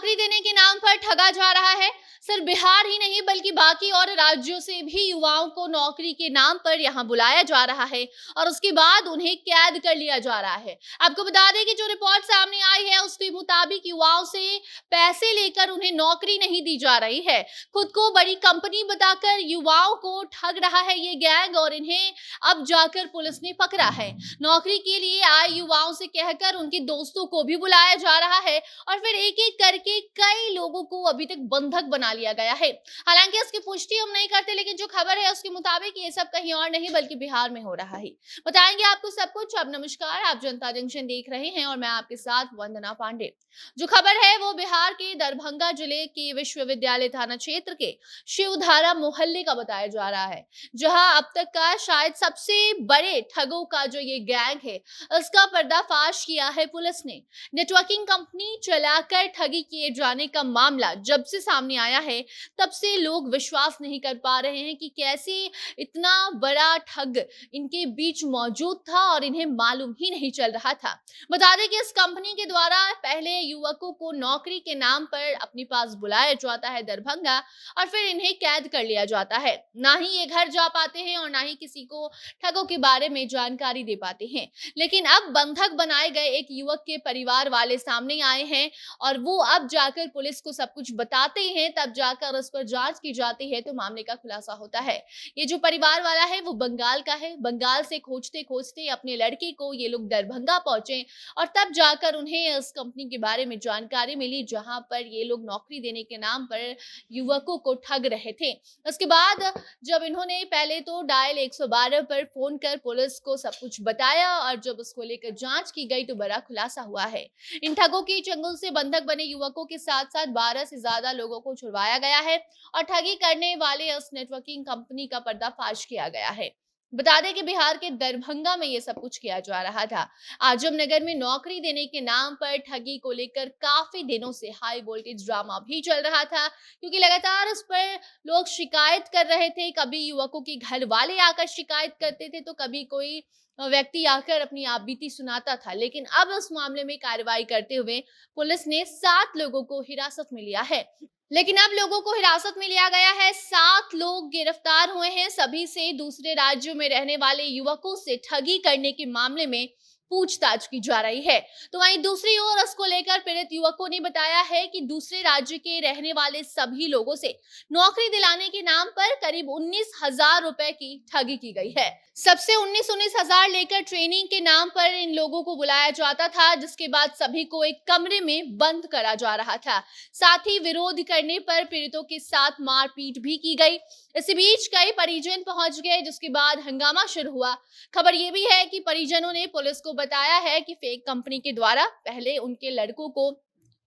नौकरी देने के नाम पर ठगा जा रहा है। सिर्फ बिहार ही नहीं बल्कि बाकी और राज्यों से भी युवाओं को नौकरी के नाम पर यहां बुलाया जा रहा है और उसके बाद उन्हें कैद कर लिया जा रहा है। आपको बता दें कि जो रिपोर्ट सामने आई है उसके मुताबिक युवाओं से पैसे लेकर उन्हें नौकरी नहीं दी जा रही है। खुद को बड़ी कंपनी बताकर युवाओं को ठग रहा है ये गैंग और इन्हें अब जाकर पुलिस ने पकड़ा है। नौकरी के लिए आए युवाओं से कहकर उनके दोस्तों को भी बुलाया जा रहा है और फिर एक एक करके कई लोगों को अभी तक बंधक बना लिया गया है। हालांकि इसकी पुष्टि हम नहीं करते, लेकिन जो खबर है उसके मुताबिक ये सब कहीं और नहीं बल्कि बिहार में हो रहा है। बताएंगे आपको सब कुछ। अब नमस्कार, आप जनता जंक्शन देख रहे हैं और मैं आपके साथ वंदना पांडे। जो खबर है वो बिहार के दरभंगा जिले के विश्वविद्यालय थाना क्षेत्र के शिवधारा मोहल्ले का बताया जा रहा है, जहां अब तक का शायद सबसे बड़े ठगों का जो ये गैंग है उसका पर्दाफाश किया है पुलिस ने। नेटवर्किंग कंपनी चलाकर ठगी किए जाने का मामला जब से सामने आया है तब से लोग विश्वास नहीं कर पा रहे हैं कि कैसे इतना बड़ा ठग इनके बीच मौजूद था और इन्हें मालूम ही नहीं चल रहा था। बता दें कि इस कंपनी के द्वारा पहले युवकों को नौकरी के नाम पर अपने पास बुलाया जाता है दरभंगा और फिर इन्हें कैद कर लिया जाता है। ना ही ये घर जा पाते हैं और ना ही किसी को ठगों के बारे में जानकारी दे पाते हैं। लेकिन अब बंधक बनाए गए एक युवक के परिवार वाले सामने आए हैं और वो अब जाकर पुलिस को सब कुछ बताते हैं, तब जाकर उस पर जांच की जाती है तो मामले का खुलासा होता है। ये जो परिवार वाला है वो बंगाल का है। बंगाल से खोजते खोजते अपने लड़के को ये लोग दरभंगा पहुंचे और तब जाकर उन्हें इस कंपनी के बारे में जानकारी मिली जहां पर ये लोग नौकरी देने के नाम पर युवकों को ठग रहे थे। उसके बाद जब इन्होंने पहले तो डायल 112 पर फोन कर पुलिस को सब कुछ बताया और जब उसको लेकर जांच की गई तो बड़ा खुलासा हुआ है। इन ठगों के चंगुल से बंधक बने युवकों के साथ साथ 12 से ज्यादा लोगों को छुड़वाया गया है और ठगी करने वाले उस नेटवर्किंग कंपनी का पर्दाफाश किया गया है। बता दें कि बिहार के दरभंगा में ये सब कुछ किया जा रहा था। आजमनगर में नौकरी देने के नाम पर ठगी को लेकर काफी दिनों से हाई वोल्टेज ड्रामा भी चल रहा था, क्योंकि लगातार उस पर लोग शिकायत कर रहे थे। कभी युवकों के घर वाले आकर शिकायत करते थे तो कभी कोई व्यक्ति आकर अपनी आपबीती सुनाता था। लेकिन अब इस मामले में कार्रवाई करते हुए पुलिस ने 7 लोगों को हिरासत में लिया है। लेकिन अब लोगों को हिरासत में लिया गया है। 7 लोग गिरफ्तार हुए हैं। सभी से दूसरे राज्यों में रहने वाले युवकों से ठगी करने के मामले में पूछताछ की जा रही है। तो वहीं दूसरी ओर इसको लेकर पीड़ित युवकों ने बताया है कि दूसरे राज्य के रहने वाले सभी लोगों से नौकरी दिलाने के नाम पर करीब 19,000 रुपए की ठगी की गई है। सबसे 19,000 लेकर ट्रेनिंग के नाम पर इन लोगों को बुलाया जाता था, जिसके बाद सभी को एक कमरे में बंद करा जा रहा था। साथ ही विरोध करने पर पीड़ितों के साथ मारपीट भी की गई। इसी बीच कई परिजन पहुंच गए, जिसके बाद हंगामा शुरू हुआ। खबर ये भी है कि परिजनों ने पुलिस को बताया है कि फेक कंपनी के द्वारा पहले उनके लड़कों को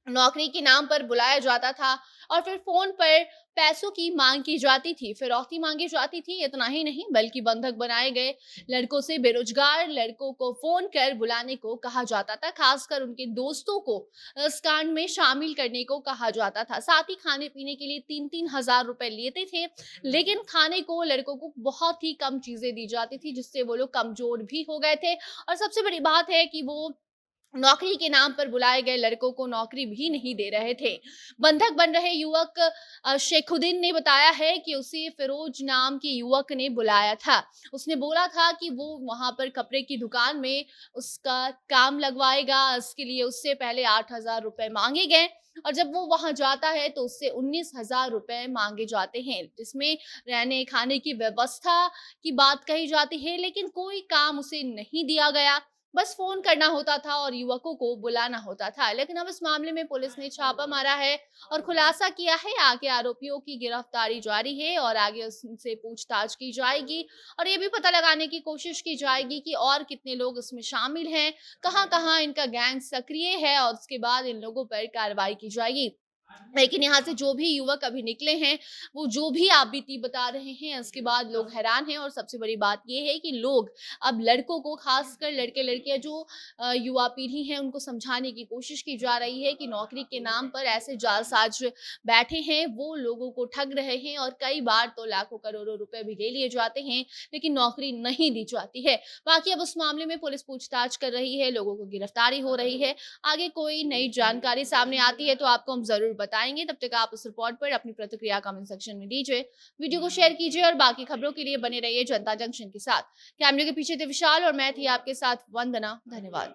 नौकरी के नाम पर बुलाया जाता था और फिर फोन पर पैसों की मांग की जाती थी, फिरौती मांगी जाती थी। इतना ही नहीं बल्कि बंधक बनाए गए लड़कों से बेरोजगार लड़कों को फोन कर बुलाने को कहा जाता था। खासकर उनके दोस्तों को इस कांड में शामिल करने को कहा जाता था। साथ ही खाने पीने के लिए 3-3 हजार रुपए लेते थे, लेकिन खाने को लड़कों को बहुत ही कम चीजें दी जाती थी, जिससे वो लोग कमजोर भी हो गए थे। और सबसे बड़ी बात है कि वो नौकरी के नाम पर बुलाए गए लड़कों को नौकरी भी नहीं दे रहे थे। बंधक बन रहे युवक शेखुद्दीन ने बताया है कि उसे फिरोज नाम के युवक ने बुलाया था। उसने बोला था कि वो वहां पर कपड़े की दुकान में उसका काम लगवाएगा। इसके लिए उससे पहले 8,000 रुपए मांगे गए और जब वो वहां जाता है तो उससे 19,000 रुपए मांगे जाते हैं, जिसमें रहने खाने की व्यवस्था की बात कही जाती है। लेकिन कोई काम उसे नहीं दिया गया, बस फोन करना होता था और युवकों को बुलाना होता था। लेकिन अब इस मामले में पुलिस ने छापा मारा है और खुलासा किया है। आगे आरोपियों की गिरफ्तारी जारी है और आगे उनसे पूछताछ की जाएगी और ये भी पता लगाने की कोशिश की जाएगी कि और कितने लोग इसमें शामिल हैं, कहां कहां इनका गैंग सक्रिय है और उसके बाद इन लोगों पर कार्रवाई की जाएगी। लेकिन यहाँ से जो भी युवक अभी निकले हैं, वो जो भी आप बीती बता रहे हैं, उसके बाद लोग हैरान हैं। और सबसे बड़ी बात ये है कि लोग अब लड़कों को, खासकर लड़के-लड़कियाँ जो युवा पीढ़ी है, उनको समझाने की कोशिश की जा रही है कि नौकरी के नाम पर ऐसे जालसाज बैठे हैं, वो लोगों को ठग रहे हैं और कई बार तो लाखों करोड़ों रुपए भी ले लिए जाते हैं, लेकिन नौकरी नहीं दी जाती है। बाकी अब उस मामले में पुलिस पूछताछ कर रही है, लोगों को गिरफ्तारी हो रही है। आगे कोई नई जानकारी सामने आती है तो आपको हम ज़रूर बताएँगे। तब तक आप उस रिपोर्ट पर अपनी प्रतिक्रिया कमेंट सेक्शन में दीजिए। वीडियो को शेयर कीजिए और बाकी खबरों के लिए बने रहिए जनता जंक्शन के साथ। कैमरे के पीछे थे विशाल और मैं थी आपके साथ वंदना। धन्यवाद।